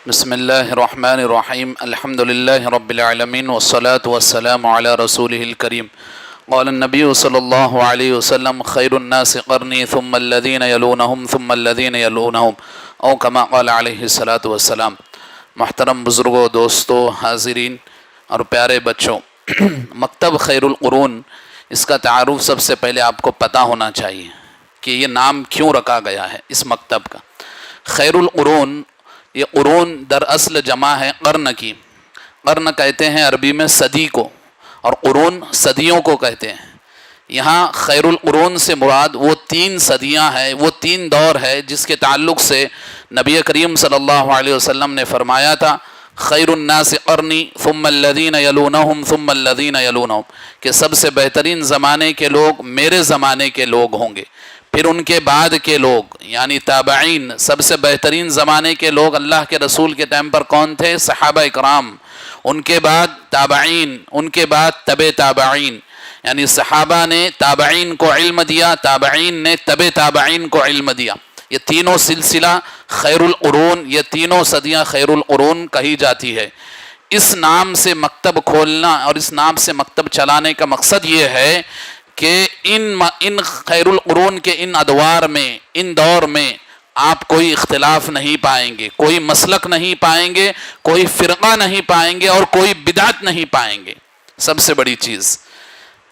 بسم اللہ الرحمن الرحیم الحمد للہ رب العالمین والصلاة والسلام علی رسولہ الکریم قال النبی صلی اللہ علیہ وسلم خیر الناس قرنی ثم الذین یلونہم ثم الذین یلونہم او کما قال علیہ الصلاة والسلام۔ محترم بزرگوں، دوستوں، حاضرین اور پیارے بچوں، مکتب خیر القرون، اس کا تعارف سب سے پہلے آپ کو پتہ ہونا چاہیے کہ یہ نام کیوں رکھا گیا ہے اس مکتب کا۔ خیر القرون، یہ قرون دراصل جمع ہے قرن کی۔ قرن کہتے ہیں عربی میں صدی کو، اور قرون صدیوں کو کہتے ہیں۔ یہاں خیر القرون سے مراد وہ 3 صدیاں ہیں، وہ 3 دور ہے جس کے تعلق سے نبی کریم صلی اللہ علیہ وسلم نے فرمایا تھا خیر الناس قرنی ثم الذین یلونہم ثم الذین یلونہم، کہ سب سے بہترین زمانے کے لوگ میرے زمانے کے لوگ ہوں گے، پھر ان کے بعد کے لوگ یعنی تابعین۔ سب سے بہترین زمانے کے لوگ اللہ کے رسول کے ٹائم پر کون تھے؟ صحابہ اکرام، ان کے بعد تابعین، ان کے بعد تبع تابعین، یعنی صحابہ نے تابعین کو علم دیا، تابعین نے تبع تابعین کو علم دیا۔ یہ تینوں سلسلہ خیر القرون، یہ تینوں صدیاں خیر القرون کہی جاتی ہے۔ اس نام سے مکتب کھولنا اور اس نام سے مکتب چلانے کا مقصد یہ ہے کہ ان خیر القرون کے ان ادوار میں، ان دور میں آپ کوئی اختلاف نہیں پائیں گے، کوئی مسلک نہیں پائیں گے، کوئی فرقہ نہیں پائیں گے اور کوئی بدعت نہیں پائیں گے۔ سب سے بڑی چیز،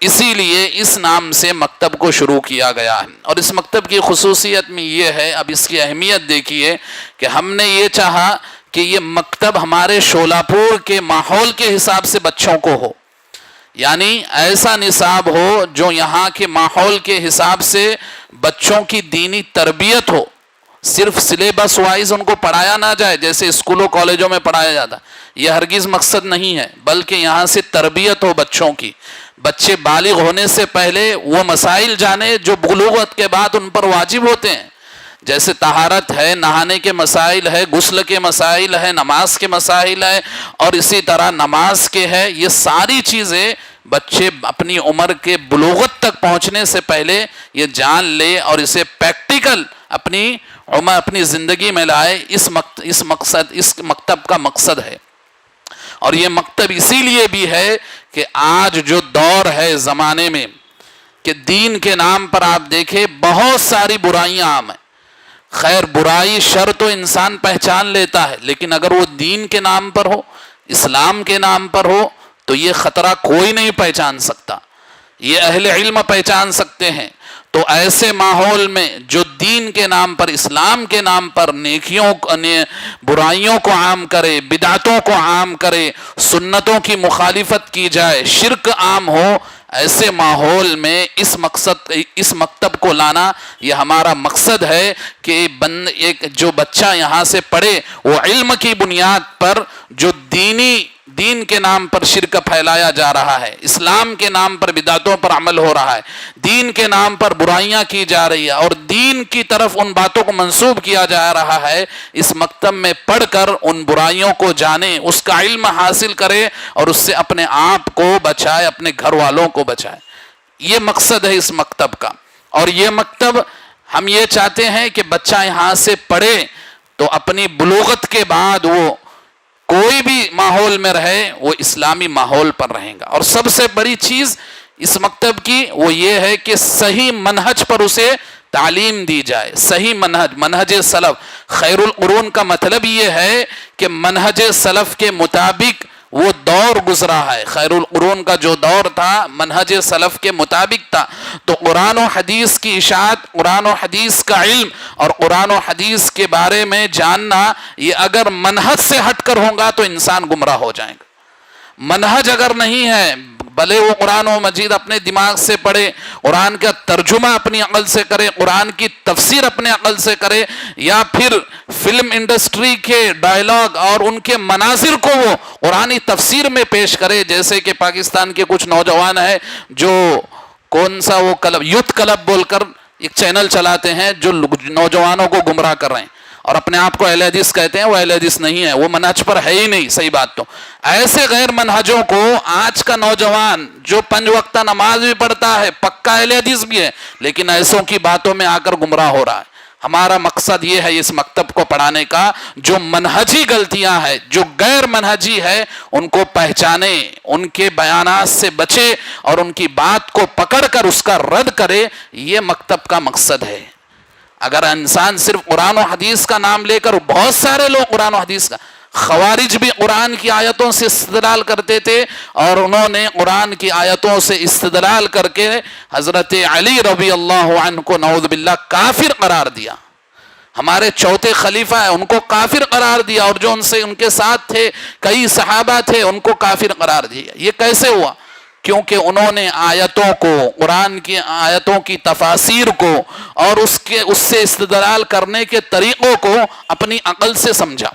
اسی لیے اس نام سے مکتب کو شروع کیا گیا ہے۔ اور اس مکتب کی خصوصیت میں یہ ہے، اب اس کی اہمیت دیکھیے، کہ ہم نے یہ چاہا کہ یہ مکتب ہمارے شولاپور کے ماحول کے حساب سے بچوں کو ہو، یعنی ایسا نصاب ہو جو یہاں کے ماحول کے حساب سے بچوں کی دینی تربیت ہو۔ صرف سلیبس وائز ان کو پڑھایا نہ جائے جیسے اسکولوں کالجوں میں پڑھایا جاتا، یہ ہرگز مقصد نہیں ہے، بلکہ یہاں سے تربیت ہو بچوں کی۔ بچے بالغ ہونے سے پہلے وہ مسائل جانے جو بلوغت کے بعد ان پر واجب ہوتے ہیں، جیسے طہارت ہے، نہانے کے مسائل ہے، غسل کے مسائل ہے، نماز کے مسائل ہے، اور اسی طرح نماز کے ہے۔ یہ ساری چیزیں بچے اپنی عمر کے بلوغت تک پہنچنے سے پہلے یہ جان لے اور اسے پریکٹیکل اپنی زندگی میں لائے۔ اس مکتب کا مقصد ہے۔ اور یہ مکتب اسی لیے بھی ہے کہ آج جو دور ہے زمانے میں کہ دین کے نام پر آپ دیکھیں بہت ساری برائیاں عام ہیں۔ خیر، برائی شر تو انسان پہچان لیتا ہے، لیکن اگر وہ دین کے نام پر ہو، اسلام کے نام پر ہو، تو یہ خطرہ کوئی نہیں پہچان سکتا، یہ اہل علم پہچان سکتے ہیں۔ تو ایسے ماحول میں جو دین کے نام پر، اسلام کے نام پر برائیوں کو عام کرے، بدعتوں کو عام کرے، سنتوں کی مخالفت کی جائے، شرک عام ہو، ایسے ماحول میں اس مکتب کو لانا یہ ہمارا مقصد ہے کہ جو بچہ یہاں سے پڑھے وہ علم کی بنیاد پر جو دین کے نام پر شرک پھیلایا جا رہا ہے، اسلام کے نام پر بدعتوں پر عمل ہو رہا ہے، دین کے نام پر برائیاں کی جا رہی ہے اور دین کی طرف ان باتوں کو منسوب کیا جا رہا ہے، اس مکتب میں پڑھ کر ان برائیوں کو جانے، اس کا علم حاصل کرے اور اس سے اپنے آپ کو بچائے، اپنے گھر والوں کو بچائے۔ یہ مقصد ہے اس مکتب کا۔ اور یہ مکتب ہم یہ چاہتے ہیں کہ بچہ یہاں سے پڑھے تو اپنی بلوغت کے بعد وہ کوئی بھی ماحول میں رہے وہ اسلامی ماحول پر رہے گا۔ اور سب سے بڑی چیز اس مکتب کی وہ یہ ہے کہ صحیح منہج پر اسے تعلیم دی جائے، صحیح منہج سلف۔ خیر القرون کا مطلب یہ ہے کہ منہج سلف کے مطابق وہ دور گزرا ہے۔ خیر القرون کا جو دور تھا منہج سلف کے مطابق تھا۔ تو قرآن و حدیث کی اشاعت، قرآن و حدیث کا علم اور قرآن و حدیث کے بارے میں جاننا، یہ اگر منہج سے ہٹ کر ہوگا تو انسان گمراہ ہو جائے گا۔ منہج اگر نہیں ہے، بھلے وہ قرآن و مجید اپنے دماغ سے پڑھے، قرآن کا ترجمہ اپنی عقل سے کرے، قرآن کی تفسیر اپنے عقل سے کرے، یا پھر فلم انڈسٹری کے ڈائلاگ اور ان کے مناظر کو وہ قرآنی تفسیر میں پیش کرے، جیسے کہ پاکستان کے کچھ نوجوان ہیں جو کون سا وہ کلب، یوتھ کلب بول کر ایک چینل چلاتے ہیں جو نوجوانوں کو گمراہ کر رہے ہیں اور اپنے آپ کو اہل حدیث کہتے ہیں، وہ اہل حدیث نہیں ہے، وہ منہج پر ہے ہی نہیں۔ صحیح بات تو ایسے غیر منہجوں کو آج کا نوجوان جو 5 وقتہ نماز بھی پڑھتا ہے، پکا اہل حدیث بھی ہے، لیکن ایسوں کی باتوں میں آ کر گمراہ ہو رہا ہے۔ ہمارا مقصد یہ ہے اس مکتب کو پڑھانے کا، جو منہجی غلطیاں ہیں، جو غیر منہجی ہے، ان کو پہچانے، ان کے بیانات سے بچے اور ان کی بات کو پکڑ کر اس کا رد کرے، یہ مکتب کا مقصد ہے۔ اگر انسان صرف قرآن و حدیث کا نام لے کر، بہت سارے لوگ قرآن و حدیث کا، خوارج بھی قرآن کی آیتوں سے استدلال کرتے تھے، اور انہوں نے قرآن کی آیتوں سے استدلال کر کے حضرت علی رضی اللہ عنہ کو نعوذ باللہ کافر قرار دیا۔ ہمارے چوتھے خلیفہ ہیں، ان کو کافر قرار دیا، اور جو ان کے ساتھ تھے کئی صحابہ تھے، ان کو کافر قرار دیا۔ یہ کیسے ہوا؟ کیونکہ انہوں نے آیتوں کو، قرآن کی آیتوں کی تفاسیر کو اور اس سے استدلال کرنے کے طریقوں کو اپنی عقل سے سمجھا،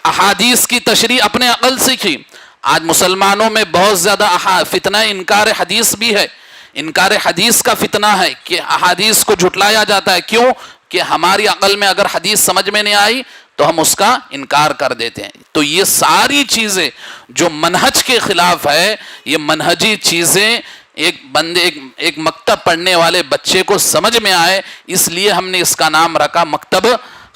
احادیث کی تشریح اپنے عقل سے کی۔ آج مسلمانوں میں بہت زیادہ فتنہ انکار حدیث بھی ہے، انکار حدیث کا فتنہ ہے کہ احادیث کو جھٹلایا جاتا ہے۔ کیوں؟ کہ ہماری عقل میں اگر حدیث سمجھ میں نہیں آئی تو ہم اس کا انکار کر دیتے ہیں۔ تو یہ ساری چیزیں جو منہج کے خلاف ہے، یہ منہجی چیزیں ایک مکتب پڑھنے والے بچے کو سمجھ میں آئے، اس لیے ہم نے اس کا نام رکھا مکتب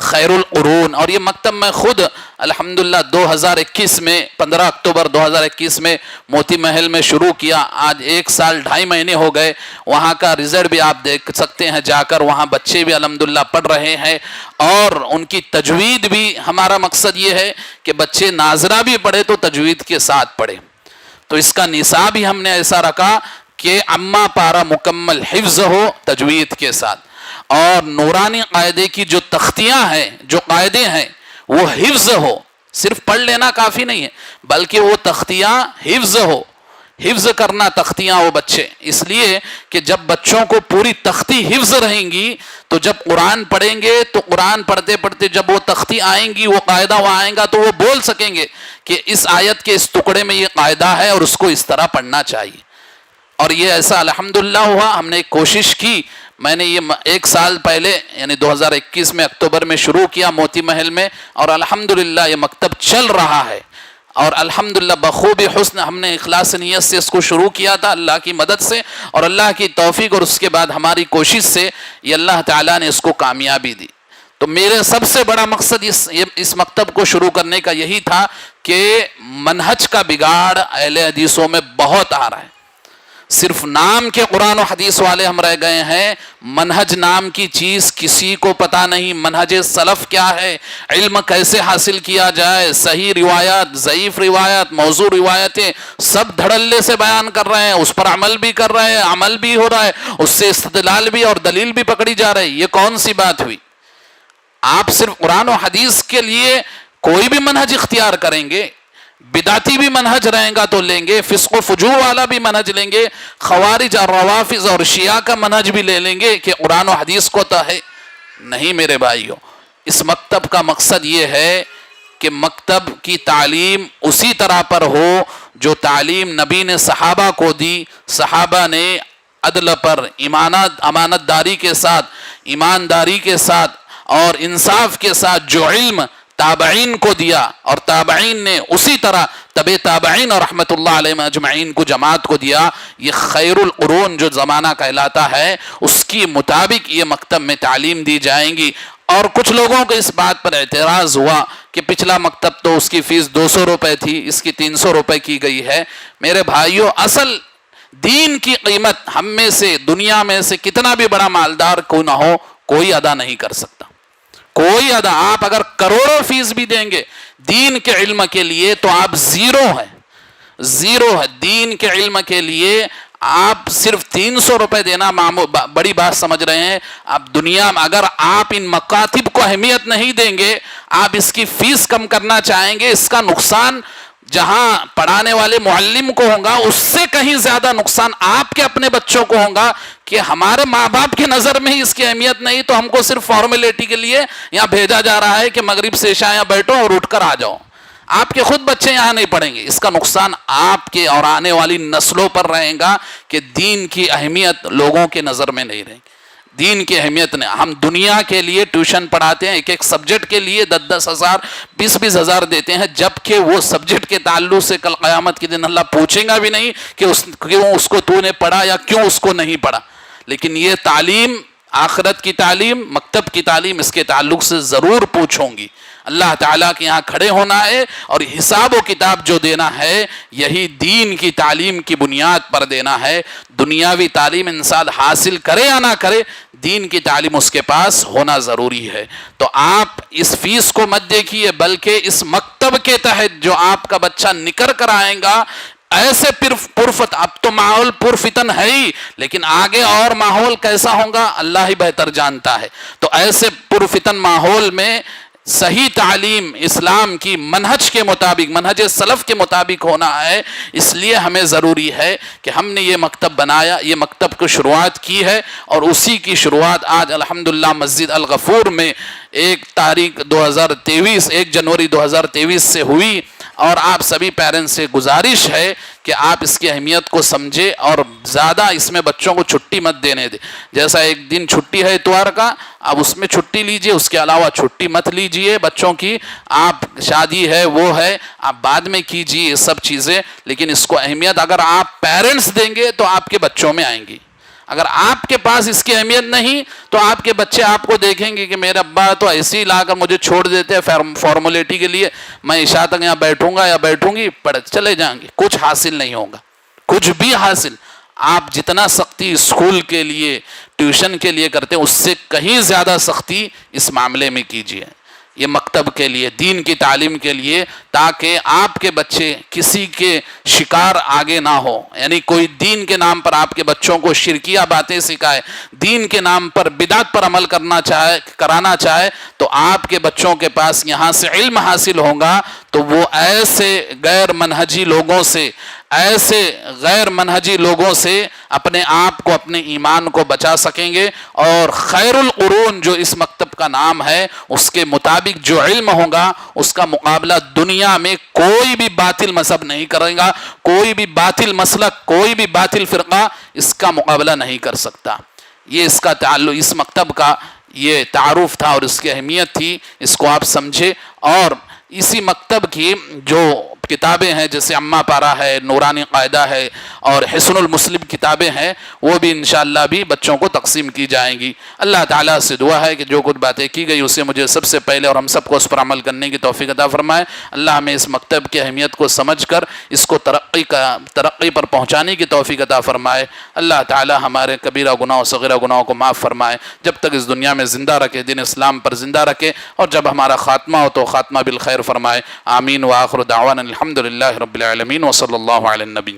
خیر القرون۔ اور یہ مکتب میں خود الحمدللہ 2021 میں 15 اکتوبر 2021 میں موتی محل میں شروع کیا۔ آج 1 سال 2.5 مہینے ہو گئے۔ وہاں کا رزلٹ بھی آپ دیکھ سکتے ہیں جا کر، وہاں بچے بھی الحمدللہ پڑھ رہے ہیں، اور ان کی تجوید بھی، ہمارا مقصد یہ ہے کہ بچے ناظرہ بھی پڑھے تو تجوید کے ساتھ پڑھے۔ تو اس کا نصاب ہی ہم نے ایسا رکھا کہ اما پارا مکمل حفظ ہو تجوید کے ساتھ، اور نورانی قاعدے کی جو تختیاں ہیں، جو قاعدے ہیں، وہ حفظ ہو۔ صرف پڑھ لینا کافی نہیں ہے، بلکہ وہ تختیاں حفظ ہو، حفظ کرنا تختیاں ہو بچے۔ اس لیے کہ جب بچوں کو پوری تختی حفظ رہیں گی تو جب قرآن پڑھیں گے تو قرآن پڑھتے پڑھتے جب وہ تختی آئیں گی، وہ قاعدہ وہاں آئیں گا تو وہ بول سکیں گے کہ اس آیت کے اس ٹکڑے میں یہ قاعدہ ہے اور اس کو اس طرح پڑھنا چاہیے۔ اور یہ ایسا الحمدللہ ہوا۔ ہم نے ایک کوشش کی، میں نے یہ 1 سال پہلے یعنی 2021 میں اکتوبر میں شروع کیا موتی محل میں، اور الحمدللہ یہ مکتب چل رہا ہے، اور الحمدللہ بخوبی حسن ہم نے اخلاص نیت سے اس کو شروع کیا تھا، اللہ کی مدد سے اور اللہ کی توفیق، اور اس کے بعد ہماری کوشش سے یہ اللہ تعالیٰ نے اس کو کامیابی دی۔ تو میرے سب سے بڑا مقصد اس مکتب کو شروع کرنے کا یہی تھا کہ منہج کا بگاڑ اہل حدیثوں میں بہت آ رہا ہے۔ صرف نام کے قرآن و حدیث والے ہم رہ گئے ہیں، منہج نام کی چیز کسی کو پتہ نہیں۔ منہج سلف کیا ہے، علم کیسے حاصل کیا جائے، صحیح روایات، ضعیف روایات، موضوع روایتیں سب دھڑلے سے بیان کر رہے ہیں، اس پر عمل بھی کر رہے ہیں، عمل بھی ہو رہا ہے، اس سے استدلال بھی اور دلیل بھی پکڑی جا رہی۔ یہ کون سی بات ہوئی؟ آپ صرف قرآن و حدیث کے لیے کوئی بھی منہج اختیار کریں گے، بدعتی بھی منہج رہیں گا تو لیں گے، فسق و فجور والا بھی منہج لیں گے، خوارج اور روافض اور شیعہ کا منہج بھی لے لیں گے کہ قرآن و حدیث کو تو ہے نہیں۔ میرے بھائیوں، اس مکتب کا مقصد یہ ہے کہ مکتب کی تعلیم اسی طرح پر ہو جو تعلیم نبی نے صحابہ کو دی۔ صحابہ نے عدل پر، امانت داری کے ساتھ، ایمانداری کے ساتھ اور انصاف کے ساتھ جو علم تابعین کو دیا، اور تابعین نے اسی طرح تبع تابعین اور رحمت اللہ علیہ اجمعین کو، جماعت کو دیا۔ یہ خیر القرون جو زمانہ کہلاتا ہے، اس کی مطابق یہ مکتب میں تعلیم دی جائیں گی۔ اور کچھ لوگوں کو اس بات پر اعتراض ہوا کہ پچھلا مکتب تو اس کی فیس 200 روپے تھی، اس کی 300 روپے کی گئی ہے۔ میرے بھائیوں، اصل دین کی قیمت ہم میں سے، دنیا میں سے کتنا بھی بڑا مالدار کیوں نہ ہو، کوئی ادا نہیں کر سکتا، کوئی ادا۔ آپ اگر کروڑوں فیس بھی دیں گے دین کے علم کے لیے تو آپ زیرو ہیں، زیرو ہے۔ دین کے علم کے لیے آپ صرف 300 روپے دینا بڑی بات سمجھ رہے ہیں آپ دنیا میں۔ اگر آپ ان مکاتب کو اہمیت نہیں دیں گے، آپ اس کی فیس کم کرنا چاہیں گے، اس کا نقصان جہاں پڑھانے والے معلم کو ہوگا، اس سے کہیں زیادہ نقصان آپ کے اپنے بچوں کو ہوگا کہ ہمارے ماں باپ کی نظر میں ہی اس کی اہمیت نہیں، تو ہم کو صرف فارمیلٹی کے لیے یہاں بھیجا جا رہا ہے کہ مغرب سے عشاء یہاں بیٹھو اور اٹھ کر آ جاؤ۔ آپ کے خود بچے یہاں نہیں پڑھیں گے، اس کا نقصان آپ کے اور آنے والی نسلوں پر رہے گا کہ دین کی اہمیت لوگوں کے نظر میں نہیں رہے گی۔ دین کی اہمیت نے، ہم دنیا کے لیے ٹیوشن پڑھاتے ہیں، ایک سبجیکٹ کے لیے 10-10 ہزار 20-20 ہزار دیتے ہیں، جبکہ وہ سبجیکٹ کے تعلق سے کل قیامت کے دن اللہ پوچھے گا بھی نہیں کہ کیوں اس کو تو نے پڑھا یا کیوں اس کو نہیں پڑھا۔ لیکن یہ تعلیم آخرت کی تعلیم، مکتب کی تعلیم، اس کے تعلق سے ضرور پوچھوں گی۔ اللہ تعالیٰ کے یہاں کھڑے ہونا ہے اور حساب و کتاب جو دینا ہے یہی دین کی تعلیم کی بنیاد پر دینا ہے۔ دنیاوی تعلیم انسان حاصل کرے یا نہ کرے، دین کی تعلیم اس کے پاس ہونا ضروری ہے۔ تو آپ اس فیس کو مت دیکھیے، بلکہ اس مکتب کے تحت جو آپ کا بچہ نکل کر آئے گا، ایسے پرفتن، اب تو ماحول پرفتن ہے ہی، لیکن آگے اور ماحول کیسا ہوگا اللہ ہی بہتر جانتا ہے۔ تو ایسے پرفتن ماحول میں صحیح تعلیم اسلام کی منہج کے مطابق، منہج سلف کے مطابق ہونا ہے۔ اس لیے ہمیں ضروری ہے کہ ہم نے یہ مکتب بنایا، یہ مکتب کو شروعات کی ہے، اور اسی کی شروعات آج الحمدللہ مسجد الغفور میں 1 جنوری 2023 سے ہوئی۔ اور آپ سبھی پیرنٹس سے گزارش ہے کہ آپ اس کی اہمیت کو سمجھے اور زیادہ اس میں بچوں کو چھٹی مت دینے دیں۔ جیسا ایک دن چھٹی ہے اتوار کا، اب اس میں چھٹی لیجئے، اس کے علاوہ چھٹی مت لیجئے بچوں کی۔ آپ شادی ہے وہ ہے، آپ بعد میں کیجئے یہ سب چیزیں، لیکن اس کو اہمیت اگر آپ پیرنٹس دیں گے تو آپ کے بچوں میں آئیں گی۔ اگر آپ کے پاس اس کی اہمیت نہیں تو آپ کے بچے آپ کو دیکھیں گے کہ میرے ابا تو ایسے ہی لا کر مجھے چھوڑ دیتے ہیں فارمولیٹی کے لیے، میں عشاء تک یہاں بیٹھوں گا یا بیٹھوں گی، پڑھ چلے جائیں گے، کچھ حاصل نہیں ہوگا، کچھ بھی حاصل۔ آپ جتنا سختی اسکول کے لیے، ٹیوشن کے لیے کرتے ہیں، اس سے کہیں زیادہ سختی اس معاملے میں کیجیے، یہ مکتب کے لیے، دین کی تعلیم کے لیے، تاکہ آپ کے بچے کسی کے شکار آگے نہ ہو۔ یعنی کوئی دین کے نام پر آپ کے بچوں کو شرکیہ باتیں سکھائے، دین کے نام پر بدعت پر عمل کرانا چاہے، تو آپ کے بچوں کے پاس یہاں سے علم حاصل ہوگا تو وہ ایسے غیر منہجی لوگوں سے اپنے آپ کو، اپنے ایمان کو بچا سکیں گے، اور خیر القرون جو اس مکتب کا نام ہے اس کے مطابق جو علم ہوگا اس کا مقابلہ دنیا میں کوئی بھی باطل مذہب نہیں کرے گا، کوئی بھی باطل مسلک، کوئی بھی باطل فرقہ اس کا مقابلہ نہیں کر سکتا۔ یہ اس کا تعلق، اس مکتب کا یہ تعارف تھا اور اس کی اہمیت تھی، اس کو آپ سمجھے۔ اور اسی مکتب کی جو کتابیں ہیں جیسے اما پارا ہے، نورانی قاعدہ ہے اور حسن المسلم کتابیں ہیں، وہ بھی انشاءاللہ بھی بچوں کو تقسیم کی جائیں گی۔ اللہ تعالیٰ سے دعا ہے کہ جو کچھ باتیں کی گئی اسے مجھے سب سے پہلے اور ہم سب کو اس پر عمل کرنے کی توفیق عطا فرمائے۔ اللہ ہمیں اس مکتب کی اہمیت کو سمجھ کر اس کو ترقی پر پہنچانے کی توفیق عطا فرمائے۔ اللہ تعالیٰ ہمارے کبیرہ گناہ و صغیرہ گناہوں کو معاف فرمائے، جب تک اس دنیا میں زندہ رکھے، دین اسلام پر زندہ رکھے، اور جب ہمارا خاتمہ ہو تو خاتمہ بالخیر فرمائے۔ آمین۔ وآخر دعوانا الحمدللہ رب العالمین، وصلی اللہ علی النبی۔